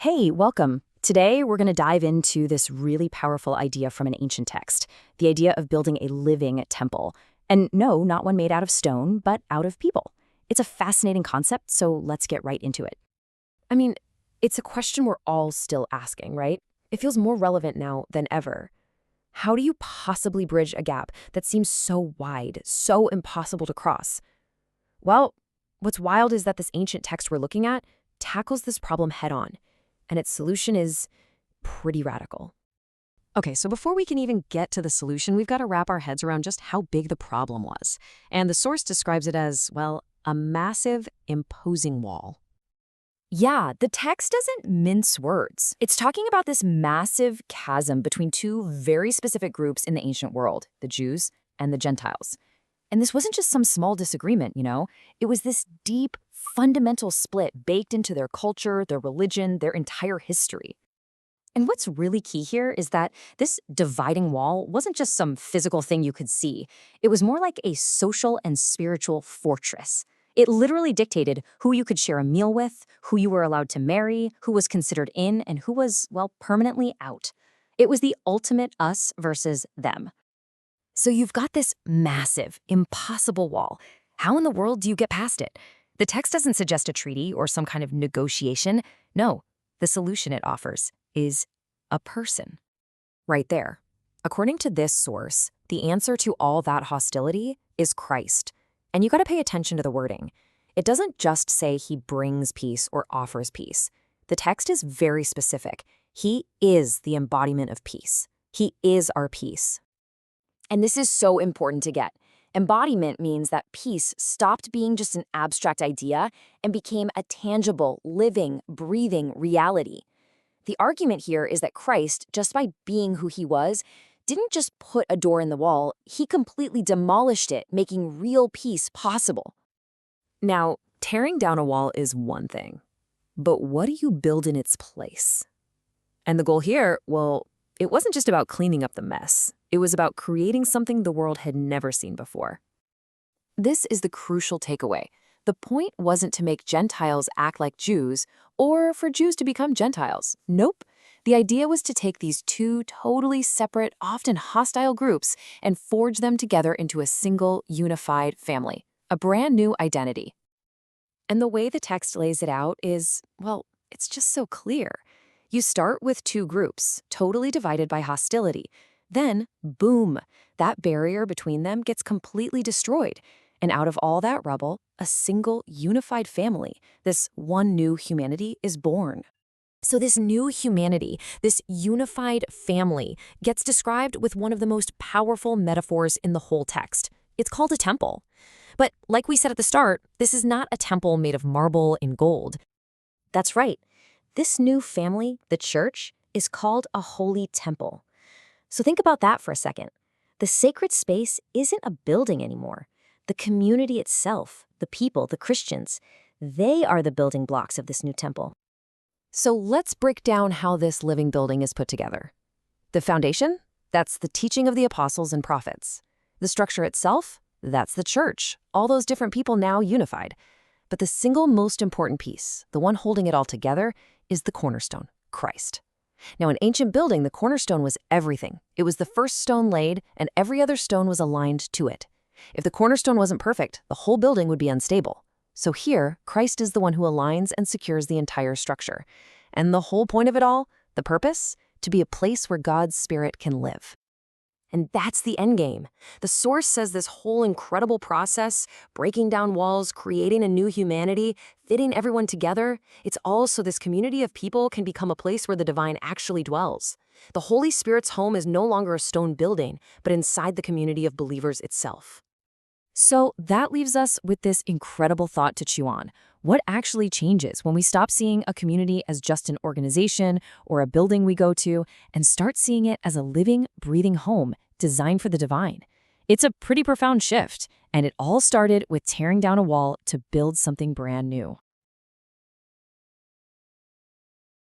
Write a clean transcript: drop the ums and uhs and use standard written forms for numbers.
Hey, welcome. Today, we're going to dive into this really powerful idea from an ancient text, the idea of building a living temple. And no, not one made out of stone, but out of people. It's a fascinating concept, so let's get right into it. I mean, it's a question we're all still asking, right? It feels more relevant now than ever. How do you possibly bridge a gap that seems so wide, so impossible to cross? Well, what's wild is that this ancient text we're looking at tackles this problem head-on, and its solution is pretty radical. Okay, so before we can even get to the solution, we've got to wrap our heads around just how big the problem was. And the source describes it as, well, a massive, imposing wall. Yeah, the text doesn't mince words. It's talking about this massive chasm between two very specific groups in the ancient world, the Jews and the Gentiles. And this wasn't just some small disagreement, It was this deep, fundamental split baked into their culture, their religion, their entire history. And what's really key here is that this dividing wall wasn't just some physical thing you could see. It was more like a social and spiritual fortress. It literally dictated who you could share a meal with, who you were allowed to marry, who was considered in, and who was, well, permanently out. It was the ultimate us versus them. So you've got this massive, impossible wall. How in the world do you get past it? The text doesn't suggest a treaty or some kind of negotiation. No, the solution it offers is a person. Right there. According to this source, the answer to all that hostility is Christ. And you got to pay attention to the wording. It doesn't just say he brings peace or offers peace. The text is very specific. He is the embodiment of peace. He is our peace. And this is so important to get. Embodiment means that peace stopped being just an abstract idea and became a tangible, living, breathing reality. The argument here is that Christ, just by being who he was, didn't just put a door in the wall, he completely demolished it, making real peace possible. Now, tearing down a wall is one thing, but what do you build in its place? And the goal here, well, it wasn't just about cleaning up the mess. It was about creating something the world had never seen before. This is the crucial takeaway. The point wasn't to make Gentiles act like Jews or for Jews to become Gentiles. Nope. The idea was to take these two totally separate, often hostile groups and forge them together into a single, unified family, a brand new identity. And the way the text lays it out is, well, it's just so clear. You start with two groups, totally divided by hostility. Then, boom, that barrier between them gets completely destroyed. And out of all that rubble, a single, unified family, this one new humanity, is born. So this new humanity, this unified family, gets described with one of the most powerful metaphors in the whole text. It's called a temple. But like we said at the start, this is not a temple made of marble and gold. That's right. This new family, the church, is called a holy temple. So think about that for a second. The sacred space isn't a building anymore. The community itself, the people, the Christians, they are the building blocks of this new temple. So let's break down how this living building is put together. The foundation? That's the teaching of the apostles and prophets. The structure itself? That's the church, all those different people now unified. But the single most important piece, the one holding it all together, is the cornerstone, Christ. Now, in ancient building, the cornerstone was everything. It was the first stone laid, and every other stone was aligned to it. If the cornerstone wasn't perfect, the whole building would be unstable. So here, Christ is the one who aligns and secures the entire structure. And the whole point of it all, the purpose, to be a place where God's Spirit can live. And that's the end game. The source says this whole incredible process, breaking down walls, creating a new humanity, fitting everyone together, it's all so this community of people can become a place where the divine actually dwells. The Holy Spirit's home is no longer a stone building, but inside the community of believers itself. So that leaves us with this incredible thought to chew on. What actually changes when we stop seeing a community as just an organization or a building we go to and start seeing it as a living, breathing home designed for the divine? It's a pretty profound shift, and it all started with tearing down a wall to build something brand new.